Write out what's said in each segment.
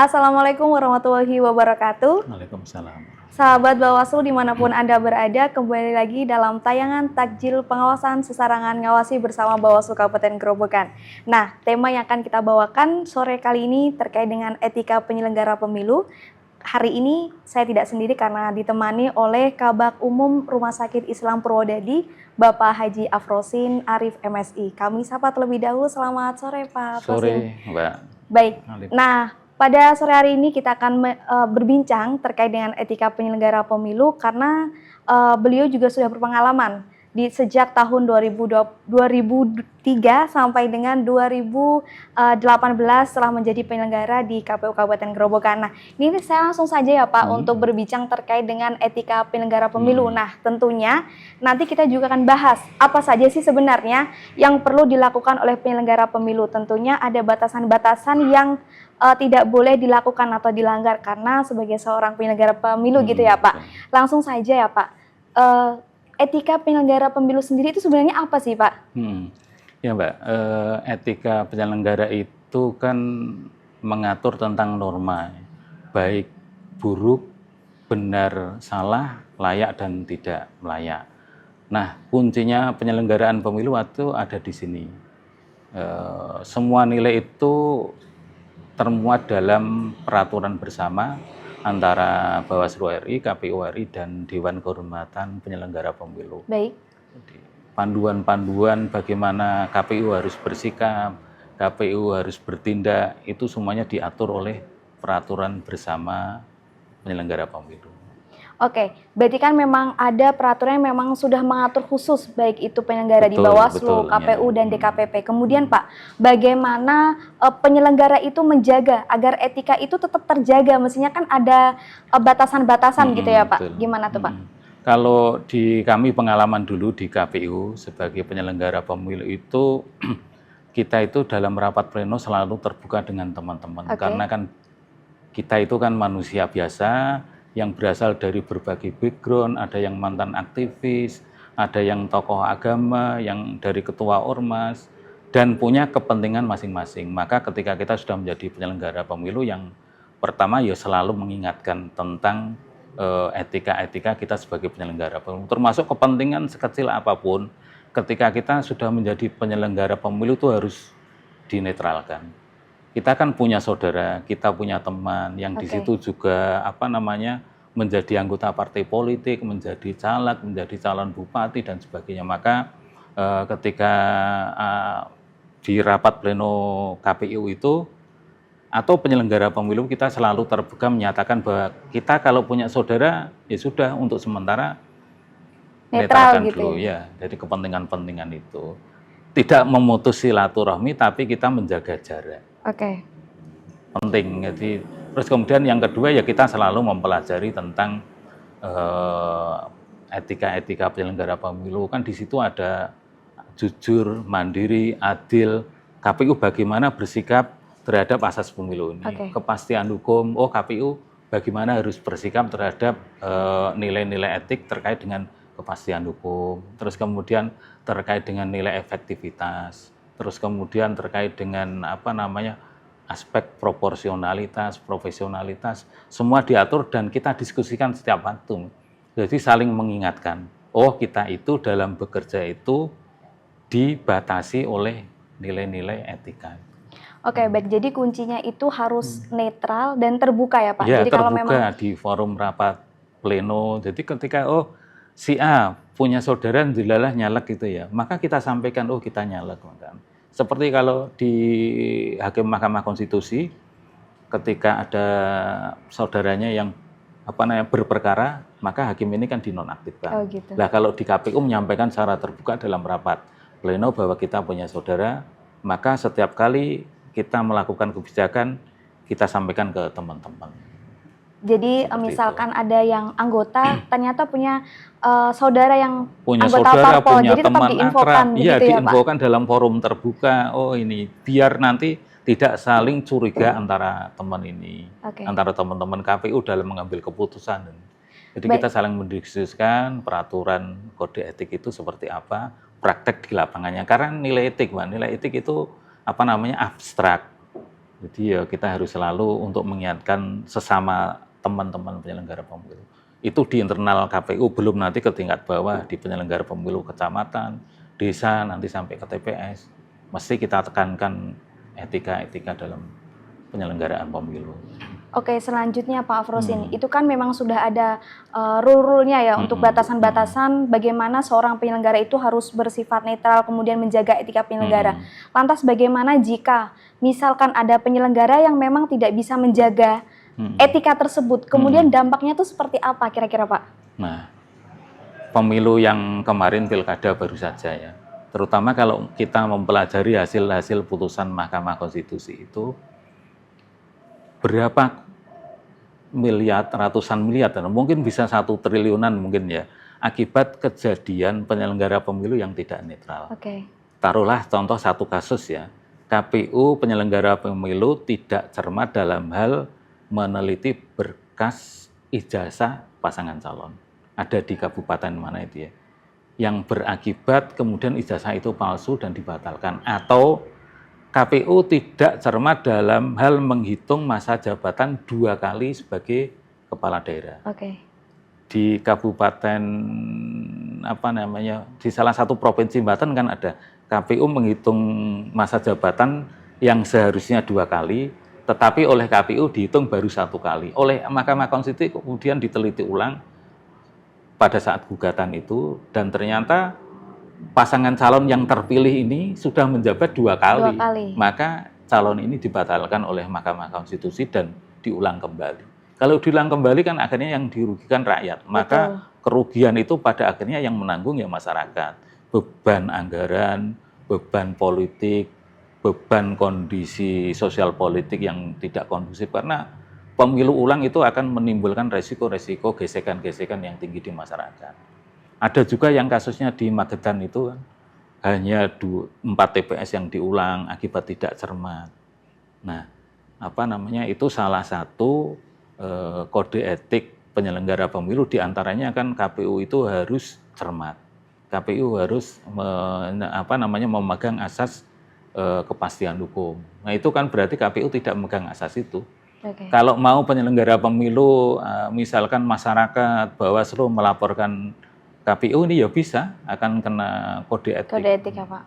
Assalamualaikum warahmatullahi wabarakatuh. Waalaikumsalam. Sahabat Bawaslu dimanapun Anda berada, kembali lagi dalam tayangan Takjil Pengawasan Sesarangan Ngawasi bersama Bawaslu Kabupaten Grobogan. Nah, tema yang akan kita bawakan sore kali ini terkait dengan etika penyelenggara pemilu. Hari ini saya tidak sendiri karena ditemani oleh Kabag Umum Rumah Sakit Islam Purwodadi, Bapak Haji Afrosin Arif MSI. Kami sapa terlebih dahulu, selamat sore Pak Afrosin. Sore, Mbak. Baik, Alif. nah pada sore hari ini kita akan berbincang terkait dengan etika penyelenggara pemilu karena beliau juga sudah berpengalaman sejak tahun 2003 sampai dengan 2018 setelah menjadi penyelenggara di KPU Kabupaten Grobogan. Nah, ini saya langsung saja ya Pak untuk berbincang terkait dengan etika penyelenggara pemilu. Nah, tentunya nanti kita juga akan bahas apa saja sih sebenarnya yang perlu dilakukan oleh penyelenggara pemilu. Tentunya ada batasan-batasan yang tidak boleh dilakukan atau dilanggar karena sebagai seorang penyelenggara pemilu gitu ya Pak. Langsung saja ya Pak. Etika penyelenggara pemilu sendiri itu sebenarnya apa sih Pak? Ya Mbak, etika penyelenggara itu kan mengatur tentang norma, baik buruk, benar, salah, layak dan tidak layak. Nah, kuncinya penyelenggaraan pemilu itu ada di sini. Semua nilai itu termuat dalam peraturan bersama antara Bawaslu RI, KPU RI, dan Dewan Kehormatan Penyelenggara Pemilu. Baik. Panduan-panduan bagaimana KPU harus bersikap, KPU harus bertindak, itu semuanya diatur oleh peraturan bersama penyelenggara pemilu. Oke, berarti kan memang ada peraturan yang memang sudah mengatur khusus baik itu penyelenggara di Bawaslu, KPU, dan DKPP. Kemudian Pak, bagaimana penyelenggara itu menjaga agar etika itu tetap terjaga? Mestinya kan ada batasan-batasan gitu ya Pak. Betul. Gimana tuh Pak? Kalau di kami pengalaman dulu di KPU sebagai penyelenggara pemilu itu kita itu dalam rapat pleno selalu terbuka dengan teman-teman. Karena kan kita itu kan manusia biasa yang berasal dari berbagai background, ada yang mantan aktivis, ada yang tokoh agama, yang dari ketua ormas, dan punya kepentingan masing-masing. Maka ketika kita sudah menjadi penyelenggara pemilu, yang pertama ya selalu mengingatkan tentang etika-etika kita sebagai penyelenggara pemilu, termasuk kepentingan sekecil apapun, ketika kita sudah menjadi penyelenggara pemilu itu harus dinetralkan. Kita kan punya saudara, kita punya teman yang di situ juga menjadi anggota partai politik, menjadi caleg, menjadi calon bupati dan sebagainya. Maka ketika di rapat pleno KPU itu atau penyelenggara pemilu kita selalu terbuka menyatakan bahwa kita kalau punya saudara ya sudah untuk sementara Netral gitu dulu ya dari kepentingan-kepentingan itu. Tidak memutus silaturahmi tapi kita menjaga jarak. Penting. Jadi terus kemudian yang kedua ya kita selalu mempelajari tentang etika-etika penyelenggara pemilu. Kan di situ ada jujur, mandiri, adil, KPU bagaimana bersikap terhadap asas pemilu ini. Kepastian hukum, KPU bagaimana harus bersikap terhadap nilai-nilai etik terkait dengan kepastian hukum. Terus kemudian terkait dengan nilai efektivitas. Terus kemudian terkait dengan aspek proporsionalitas, profesionalitas, semua diatur dan kita diskusikan setiap waktu. Jadi saling mengingatkan, kita itu dalam bekerja itu dibatasi oleh nilai-nilai etika. Baik. Jadi kuncinya itu harus netral dan terbuka ya Pak? Ya, jadi terbuka kalau memang di forum rapat pleno. Jadi ketika si A punya saudara dilalah nyalek gitu ya, maka kita sampaikan kita nyalek. Seperti kalau di Hakim Mahkamah Konstitusi ketika ada saudaranya yang berperkara, maka hakim ini kan dinonaktifkan. Nah, kalau di KPU menyampaikan secara terbuka dalam rapat pleno bahwa kita punya saudara, maka setiap kali kita melakukan kebijakan kita sampaikan ke teman-teman. Jadi misalkan ada yang anggota ternyata punya saudara yang punya anggota saudara, parpol, punya jadi teman tetap diinfokan akrab, begitu ya diinfokan Pak? dalam forum terbuka. Ini biar nanti tidak saling curiga antara teman ini, antara teman-teman KPU dalam mengambil keputusan. Jadi kita saling mendiskusikan peraturan kode etik itu seperti apa, praktek di lapangannya. Karena nilai etik, nilai etik itu abstrak. Jadi ya kita harus selalu untuk mengingatkan sesama teman-teman penyelenggara pemilu. Itu di internal KPU, belum nanti ke tingkat bawah di penyelenggara pemilu kecamatan, desa, nanti sampai ke TPS. Mesti kita tekankan etika-etika dalam penyelenggaraan pemilu. Oke, selanjutnya Pak Afrosin, itu kan memang sudah ada rule-rule-nya ya untuk batasan-batasan bagaimana seorang penyelenggara itu harus bersifat netral, kemudian menjaga etika penyelenggara. Lantas bagaimana jika misalkan ada penyelenggara yang memang tidak bisa menjaga etika tersebut, kemudian dampaknya itu seperti apa kira-kira Pak? Nah, pemilu yang kemarin pilkada baru saja ya, terutama kalau kita mempelajari hasil-hasil putusan Mahkamah Konstitusi itu, berapa miliar, ratusan miliar, mungkin bisa 1 triliunan mungkin ya, akibat kejadian penyelenggara pemilu yang tidak netral. Oke. Taruhlah contoh satu kasus ya, KPU penyelenggara pemilu tidak cermat dalam hal meneliti berkas ijazah pasangan calon. Ada di kabupaten mana itu ya, yang berakibat kemudian ijazah itu palsu dan dibatalkan, atau KPU tidak cermat dalam hal menghitung masa jabatan 2 kali sebagai kepala daerah. Oke. Di kabupaten di salah satu provinsi Banten kan ada KPU menghitung masa jabatan yang seharusnya 2 kali, tetapi oleh KPU dihitung baru 1 kali. Oleh Mahkamah Konstitusi kemudian diteliti ulang pada saat gugatan itu, dan ternyata pasangan calon yang terpilih ini sudah menjabat 2 kali. Maka calon ini dibatalkan oleh Mahkamah Konstitusi dan diulang kembali. Kalau diulang kembali kan akhirnya yang dirugikan rakyat. Maka kerugian itu pada akhirnya yang menanggung ya masyarakat. Beban anggaran, beban politik, beban kondisi sosial politik yang tidak kondusif, karena pemilu ulang itu akan menimbulkan resiko-resiko gesekan-gesekan yang tinggi di masyarakat. Ada juga yang kasusnya di Magetan itu kan, hanya 4 TPS yang diulang akibat tidak cermat. Nah, itu salah satu kode etik penyelenggara pemilu, diantaranya kan KPU itu harus cermat. KPU harus memegang asas kepastian hukum. Nah, itu kan berarti KPU tidak memegang asas itu. Kalau mau penyelenggara pemilu, misalkan masyarakat Bawaslu melaporkan KPU ini ya bisa akan kena kode etik. Kode etik ya Pak.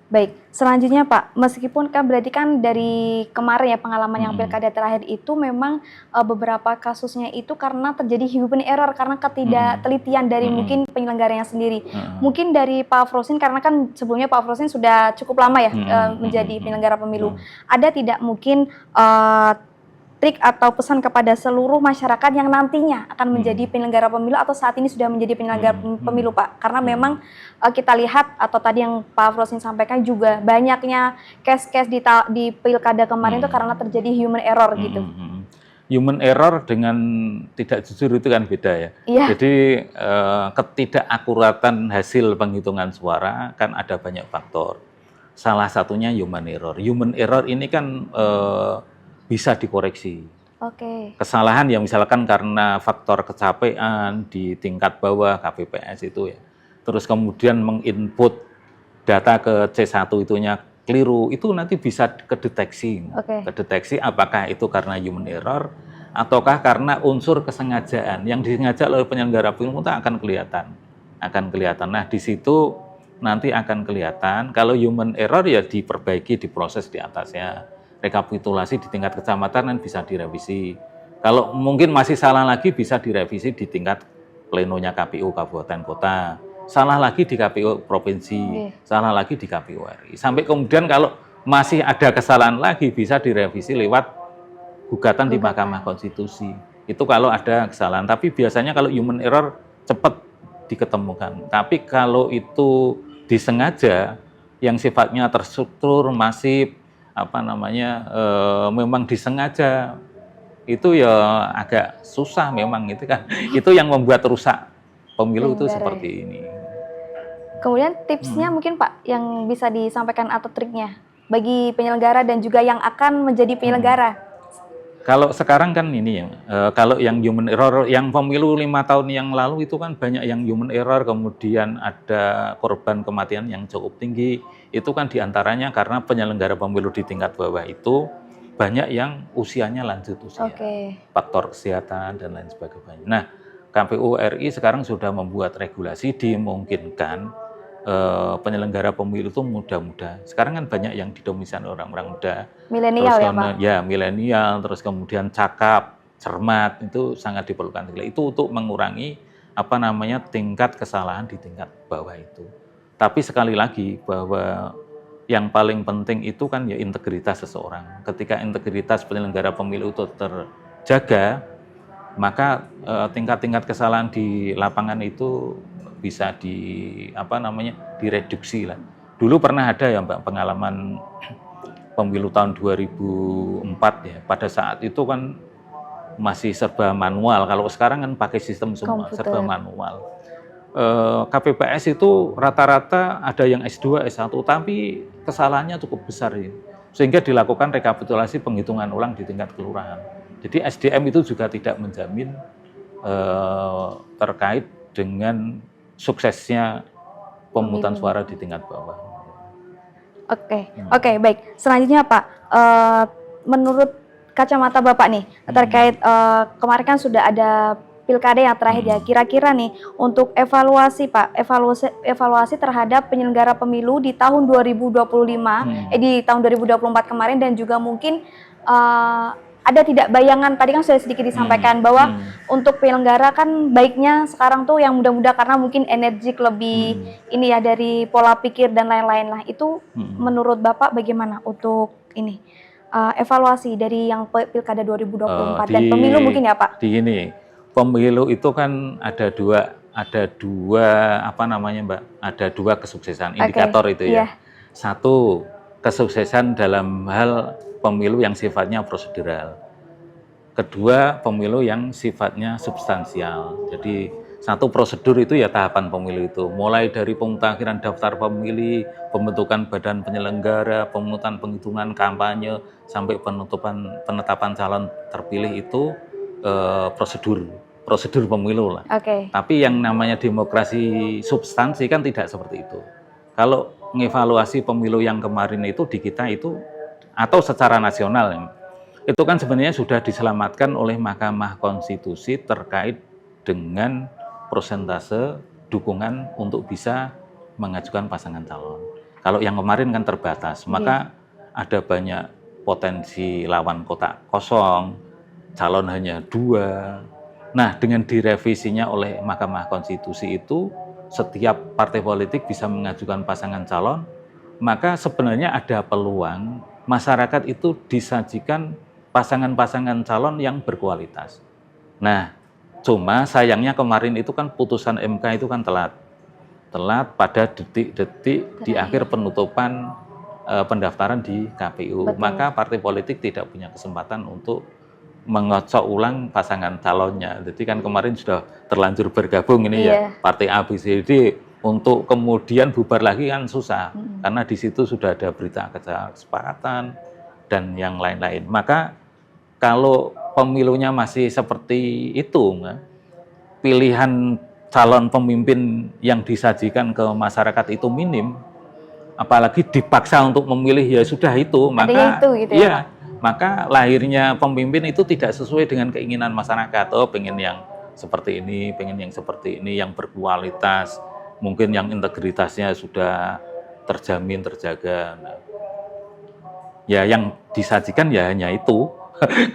Baik, selanjutnya Pak, meskipun kan berarti kan dari kemarin ya pengalaman yang pilkada terakhir itu memang beberapa kasusnya itu karena terjadi human error karena ketidaktelitian dari mungkin penyelenggaranya sendiri. Mungkin dari Pak Afrosin, karena kan sebelumnya Pak Afrosin sudah cukup lama ya menjadi penyelenggara pemilu. Ada tidak mungkin trik atau pesan kepada seluruh masyarakat yang nantinya akan menjadi penyelenggara pemilu atau saat ini sudah menjadi penyelenggara pemilu Pak? Karena memang kita lihat atau tadi yang Pak Afrosin sampaikan juga banyaknya case-case di pilkada kemarin itu karena terjadi human error gitu. Human error dengan tidak jujur itu kan beda ya. Jadi ketidakakuratan hasil penghitungan suara kan ada banyak faktor. Salah satunya human error. Human error ini kan bisa dikoreksi. Kesalahan yang misalkan karena faktor kecapean di tingkat bawah KPPS itu ya. Terus kemudian menginput data ke C1 itunya keliru, itu nanti bisa kedeteksi. Kedeteksi apakah itu karena human error ataukah karena unsur kesengajaan. Yang disengaja oleh penyelenggara pemilu akan kelihatan. Nah, di situ nanti akan kelihatan. Kalau human error ya diperbaiki, diproses di atasnya. Rekapitulasi di tingkat kecamatan dan bisa direvisi. Kalau mungkin masih salah lagi bisa direvisi di tingkat plenonya KPU kabupaten kota, salah lagi di KPU provinsi, salah lagi di KPU RI. Sampai kemudian kalau masih ada kesalahan lagi bisa direvisi lewat gugatan di Mahkamah Konstitusi. Itu kalau ada kesalahan. Tapi biasanya kalau human error cepat diketemukan. Tapi kalau itu disengaja, yang sifatnya terstruktur, masif, memang disengaja, itu ya agak susah memang itu kan. Itu yang membuat rusak pemilu itu seperti ini. Kemudian tipsnya mungkin Pak yang bisa disampaikan atau triknya bagi penyelenggara dan juga yang akan menjadi penyelenggara. Kalau sekarang kan ini ya, kalau yang human error, yang pemilu 5 tahun yang lalu itu kan banyak yang human error, kemudian ada korban kematian yang cukup tinggi. Itu kan diantaranya karena penyelenggara pemilu di tingkat bawah itu banyak yang usianya lanjut usia, faktor kesehatan dan lain sebagainya. Nah, KPU RI sekarang sudah membuat regulasi dimungkinkan penyelenggara pemilu itu muda-muda. Sekarang kan banyak yang didominasi orang-orang muda. Milenial ya, Pak? Ya, milenial, terus kemudian cakap, cermat, itu sangat diperlukan. Itu untuk mengurangi tingkat kesalahan di tingkat bawah itu. Tapi sekali lagi bahwa yang paling penting itu kan ya integritas seseorang. Ketika integritas penyelenggara pemilu itu terjaga, maka tingkat-tingkat kesalahan di lapangan itu bisa direduksi lah. Dulu pernah ada ya Mbak pengalaman pemilu tahun 2004 ya. Pada saat itu kan masih serba manual. Kalau sekarang kan pakai sistem semua serba manual. KPPS itu rata-rata ada yang S2, S1, tapi kesalahannya cukup besar ya. Sehingga dilakukan rekapitulasi penghitungan ulang di tingkat kelurahan. Jadi SDM itu juga tidak menjamin terkait dengan suksesnya pemungutan suara di tingkat bawah. Oke, baik. Selanjutnya Pak, menurut kacamata Bapak nih terkait kemarin kan sudah ada pilkada yang terakhir ya. Kira-kira nih untuk evaluasi Pak, evaluasi terhadap penyelenggara pemilu di tahun 2025, di tahun 2024 kemarin, dan juga mungkin ada tidak bayangan, tadi kan sudah sedikit disampaikan bahwa untuk penyelenggara kan baiknya sekarang tuh yang muda-muda karena mungkin energik lebih ini ya dari pola pikir dan lain-lain lah. Itu menurut Bapak bagaimana untuk ini evaluasi dari yang pilkada 2024 dan pemilu mungkin ya Pak? Di ini pemilu itu kan ada dua ada dua kesuksesan indikator itu ya. Satu, kesuksesan dalam hal pemilu yang sifatnya prosedural. Kedua, pemilu yang sifatnya substansial. Jadi satu prosedur itu ya tahapan pemilu itu, mulai dari pemutakhiran daftar pemilih, pembentukan badan penyelenggara, pemungutan penghitungan kampanye, sampai penetapan calon terpilih itu prosedur pemilu lah. Tapi yang namanya demokrasi substansi kan tidak seperti itu. Kalau mengevaluasi pemilu yang kemarin itu di kita itu atau secara nasional itu kan sebenarnya sudah diselamatkan oleh Mahkamah Konstitusi terkait dengan persentase dukungan untuk bisa mengajukan pasangan calon. Kalau yang kemarin kan terbatas, maka ada banyak potensi lawan kotak kosong, calon hanya 2. Nah, dengan direvisinya oleh Mahkamah Konstitusi itu setiap partai politik bisa mengajukan pasangan calon, maka sebenarnya ada peluang masyarakat itu disajikan pasangan-pasangan calon yang berkualitas. Nah, cuma sayangnya kemarin itu kan putusan MK itu kan telat pada detik-detik di akhir penutupan pendaftaran di KPU. Maka partai politik tidak punya kesempatan untuk mengocok ulang pasangan calonnya. Jadi kan kemarin sudah terlanjur bergabung ini ya partai A, B, C, D. Untuk kemudian bubar lagi kan susah, karena di situ sudah ada berita kesepakatan dan yang lain-lain. Maka kalau pemilunya masih seperti itu, pilihan calon pemimpin yang disajikan ke masyarakat itu minim, apalagi dipaksa untuk memilih ya sudah itu, maka maka lahirnya pemimpin itu tidak sesuai dengan keinginan masyarakat. Oh, pengen yang seperti ini, pengen yang seperti ini, yang berkualitas, mungkin yang integritasnya sudah terjamin, terjaga. Nah, ya yang disajikan ya hanya itu.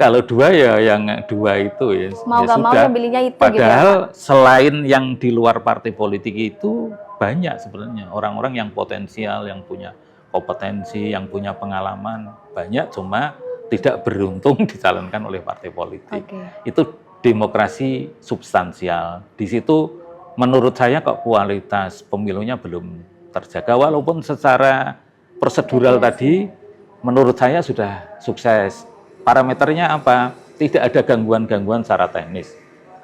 Kalau 2 ya yang 2 itu ya, mau ya sudah. Mau itu, padahal gitu ya, selain yang di luar partai politik itu banyak sebenarnya orang-orang yang potensial, yang punya kompetensi, yang punya pengalaman banyak, cuma tidak beruntung dicalonkan oleh partai politik. Itu demokrasi substansial. Di situ menurut saya kok kualitas pemilunya belum terjaga, walaupun secara prosedural tadi menurut saya sudah sukses. Parameternya apa? Tidak ada gangguan-gangguan secara teknis.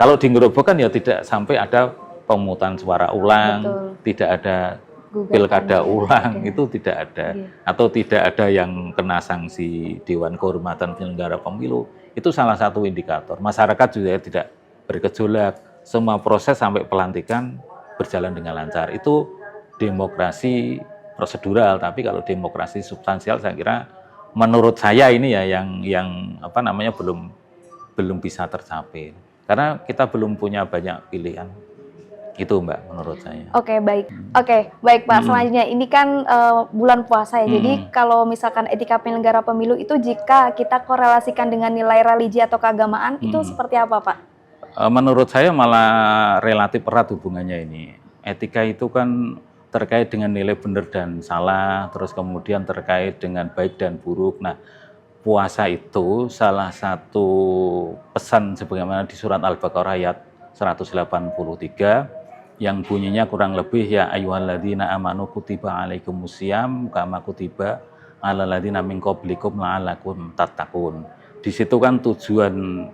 Kalau di Ngerobokan ya tidak sampai ada pemungutan suara ulang, tidak ada pilkada ulang, itu tidak ada. Atau tidak ada yang kena sanksi Dewan Kehormatan Penyelenggara Pemilu, itu salah satu indikator. Masyarakat juga tidak bergejolak, semua proses sampai pelantikan berjalan dengan lancar. Itu demokrasi prosedural, tapi kalau demokrasi substansial saya kira menurut saya ini ya yang apa namanya belum bisa tercapai. Karena kita belum punya banyak pilihan. Itu Mbak menurut saya. Oke, baik. Oke, baik Pak. Selanjutnya ini kan bulan puasa ya. Jadi kalau misalkan etika penyelenggara pemilu itu jika kita korelasikan dengan nilai religi atau keagamaan itu seperti apa Pak? Menurut saya malah relatif erat hubungannya ini. Etika itu kan terkait dengan nilai benar dan salah, terus kemudian terkait dengan baik dan buruk. Nah, puasa itu salah satu pesan sebagaimana di surat Al-Baqarah ayat 183 yang bunyinya kurang lebih ya ayyuhalladzina amanu kutiba alaikumusiyam kama kutiba alal ladzina min qablikum la'allakum tattaqun. Di situ kan tujuan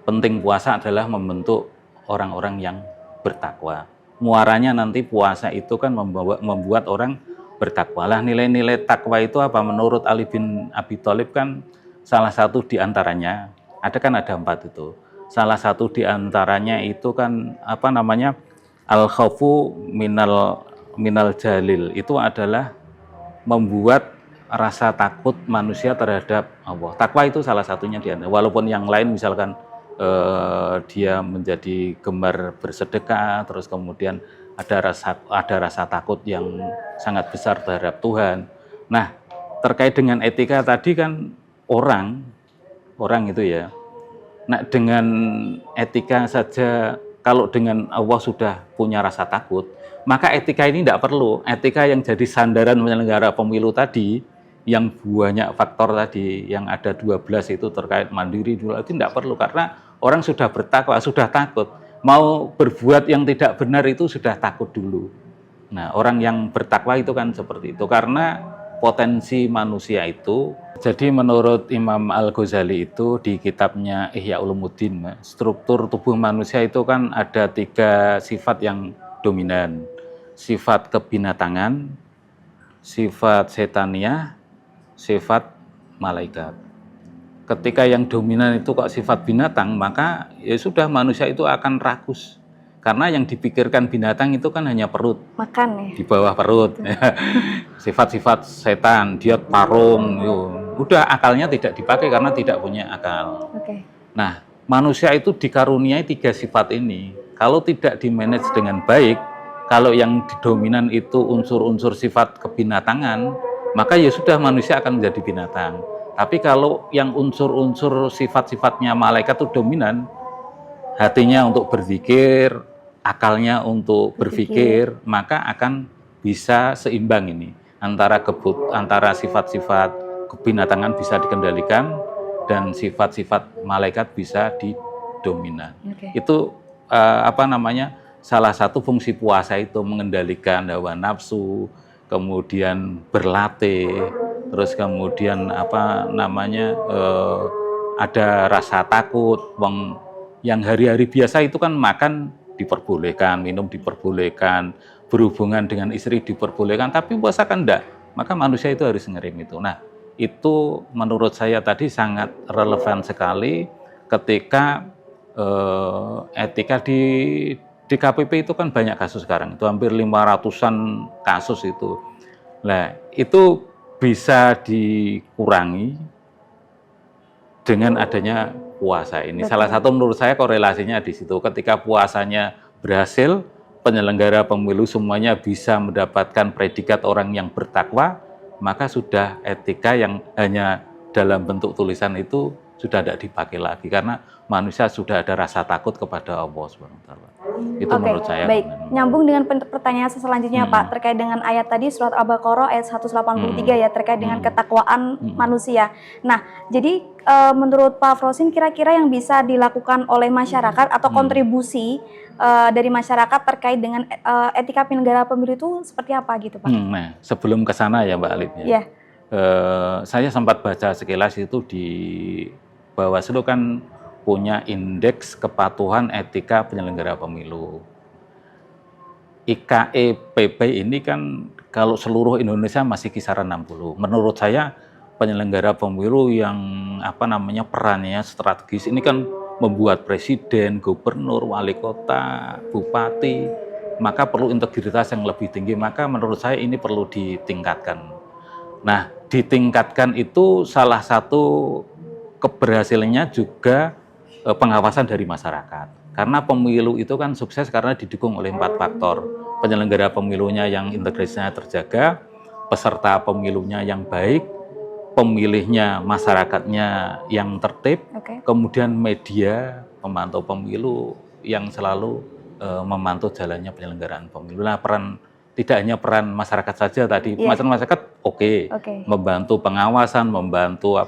penting puasa adalah membentuk orang-orang yang bertakwa. Muaranya nanti puasa itu kan membuat orang bertakwa. Lah nilai-nilai takwa itu apa? Menurut Ali bin Abi Thalib kan salah satu di antaranya, ada 4 itu. Salah satu di antaranya itu kan apa namanya? Al-khaufu minal jalil. Itu adalah membuat rasa takut manusia terhadap Allah. Takwa itu salah satunya di antara. Walaupun yang lain misalkan dia menjadi gemar bersedekah, terus kemudian ada rasa takut yang sangat besar terhadap Tuhan. Nah, terkait dengan etika tadi kan orang itu ya. Nah, dengan etika saja kalau dengan Allah sudah punya rasa takut, maka etika ini tidak perlu. Etika yang jadi sandaran penyelenggara pemilu tadi, yang banyak faktor tadi, yang ada 12 itu terkait mandiri dulu, itu tidak perlu karena orang sudah bertakwa, sudah takut. Mau berbuat yang tidak benar itu sudah takut dulu. Nah, orang yang bertakwa itu kan seperti itu karena potensi manusia itu. Jadi menurut Imam Al-Ghazali itu di kitabnya Ihya Ulumuddin, struktur tubuh manusia itu kan ada 3 sifat yang dominan. Sifat kebinatangan, sifat setaniah, sifat malaikat. Ketika yang dominan itu kok sifat binatang, maka ya sudah manusia itu akan rakus. Karena yang dipikirkan binatang itu kan hanya perut. Makan ya? Di bawah perut. Sifat-sifat setan, dia tarung. Udah akalnya tidak dipakai karena tidak punya akal. Nah, manusia itu dikaruniai 3 sifat ini. Kalau tidak dimanage dengan baik, kalau yang dominan itu unsur-unsur sifat kebinatangan, maka ya sudah manusia akan menjadi binatang. Tapi kalau yang unsur-unsur sifat-sifatnya malaikat itu dominan, hatinya untuk berzikir, akalnya untuk berpikir, maka akan bisa seimbang ini. Antara sifat-sifat kebinatangan bisa dikendalikan dan sifat-sifat malaikat bisa didominan. Itu salah satu fungsi puasa itu mengendalikan hawa nafsu, kemudian berlatih, terus kemudian ada rasa takut. Yang hari-hari biasa itu kan makan diperbolehkan, minum diperbolehkan, berhubungan dengan istri diperbolehkan, tapi puasa kan enggak. Maka manusia itu harus ngerem itu. Nah, itu menurut saya tadi sangat relevan sekali ketika etika di KPP itu kan banyak kasus sekarang, itu hampir 500-an kasus itu. Nah, itu bisa dikurangi dengan adanya puasa ini. Salah satu menurut saya korelasinya di situ. Ketika puasanya berhasil, penyelenggara pemilu semuanya bisa mendapatkan predikat orang yang bertakwa, maka sudah etika yang hanya dalam bentuk tulisan itu sudah tidak dipakai lagi karena manusia sudah ada rasa takut kepada Allah SWT. Itu menurut saya. Baik, nyambung dengan pertanyaan selanjutnya Pak, terkait dengan ayat tadi surat Al-Baqarah ayat 183 ya, terkait dengan ketakwaan manusia. Nah, jadi menurut Pak Frosin kira-kira yang bisa dilakukan oleh masyarakat atau kontribusi dari masyarakat terkait dengan etika penyelenggara pemilu itu seperti apa gitu Pak? Nah, sebelum ke sana ya Mbak Alif ya. Saya sempat baca sekilas itu di Bawaslu kan punya indeks kepatuhan etika penyelenggara pemilu. IKEPP ini kan kalau seluruh Indonesia masih kisaran 60. Menurut saya penyelenggara pemilu yang perannya strategis ini kan membuat presiden, gubernur, wali kota, bupati, maka perlu integritas yang lebih tinggi. Maka menurut saya ini perlu ditingkatkan. Nah, ditingkatkan itu salah satu keberhasilannya juga pengawasan dari masyarakat. Karena pemilu itu kan sukses karena didukung oleh 4 faktor. Penyelenggara pemilunya yang integritasnya terjaga, peserta pemilunya yang baik, pemilihnya, masyarakatnya yang tertib, kemudian media, pemantau pemilu yang selalu memantau jalannya penyelenggaraan pemilu. Nah, tidak hanya peran masyarakat saja tadi, masyarakat membantu pengawasan, membantu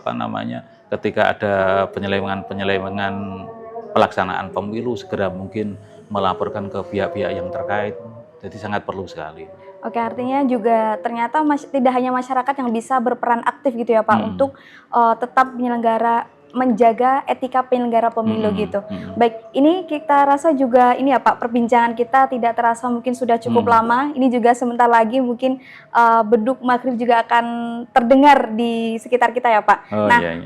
ketika ada penyelewengan pelaksanaan pemilu segera mungkin melaporkan ke pihak-pihak yang terkait. Jadi sangat perlu sekali. Oke, artinya juga ternyata tidak hanya masyarakat yang bisa berperan aktif gitu ya Pak untuk tetap menjaga etika penyelenggara pemilu gitu. Baik, ini kita rasa juga ini ya Pak, perbincangan kita tidak terasa mungkin sudah cukup lama. Ini juga sebentar lagi mungkin beduk maghrib juga akan terdengar di sekitar kita ya Pak.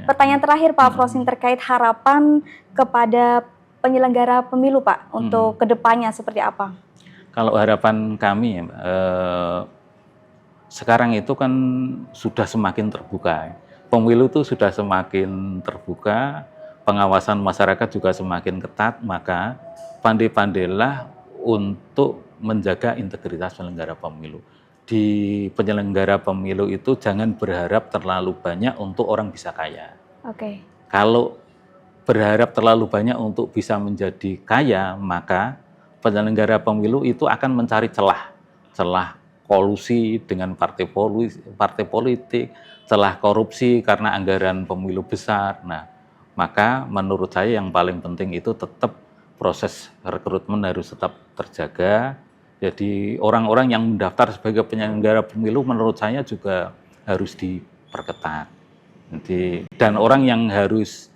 Pertanyaan terakhir Pak Afrosin terkait harapan kepada penyelenggara pemilu Pak untuk kedepannya seperti apa? Kalau harapan kami sekarang itu kan sudah semakin terbuka. Pemilu itu sudah semakin terbuka, pengawasan masyarakat juga semakin ketat, maka pandai-pandailah untuk menjaga integritas penyelenggara pemilu. Di penyelenggara pemilu itu jangan berharap terlalu banyak untuk orang bisa kaya. Kalau berharap terlalu banyak untuk bisa menjadi kaya, maka penyelenggara pemilu itu akan mencari celah kolusi dengan partai politik, celah korupsi karena anggaran pemilu besar. Nah, maka menurut saya yang paling penting itu tetap proses rekrutmen harus tetap terjaga. Jadi orang-orang yang mendaftar sebagai penyelenggara pemilu menurut saya juga harus diperketat. Jadi, dan orang yang harus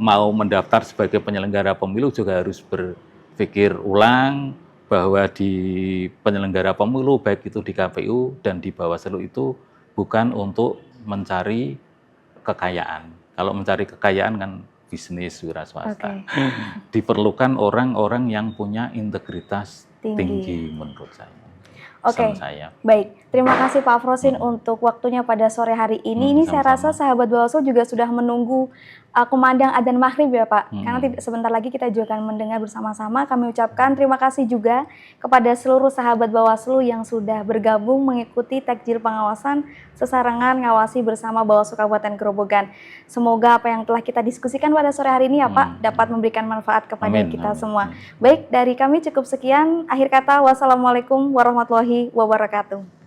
mau mendaftar sebagai penyelenggara pemilu juga harus berpikir ulang bahwa di penyelenggara pemilu baik itu di KPU dan di Bawaslu itu bukan untuk mencari kekayaan. Kalau mencari kekayaan kan bisnis wira swasta. Diperlukan orang-orang yang punya integritas tinggi menurut saya. Baik. Terima kasih Pak Afrosin untuk waktunya pada sore hari ini. Ini saya rasa sahabat Bawaslu juga sudah menunggu kumandang adzan maghrib ya Pak. Karena sebentar lagi kita juga akan mendengar bersama-sama. Kami ucapkan terima kasih juga kepada seluruh sahabat Bawaslu yang sudah bergabung mengikuti takjil pengawasan sesarengan ngawasi bersama Bawaslu Kabupaten Grobogan. Semoga apa yang telah kita diskusikan pada sore hari ini ya Pak dapat memberikan manfaat kepada kita semua. Baik, dari kami cukup sekian. Akhir kata, wassalamualaikum warahmatullahi wabarakatuh.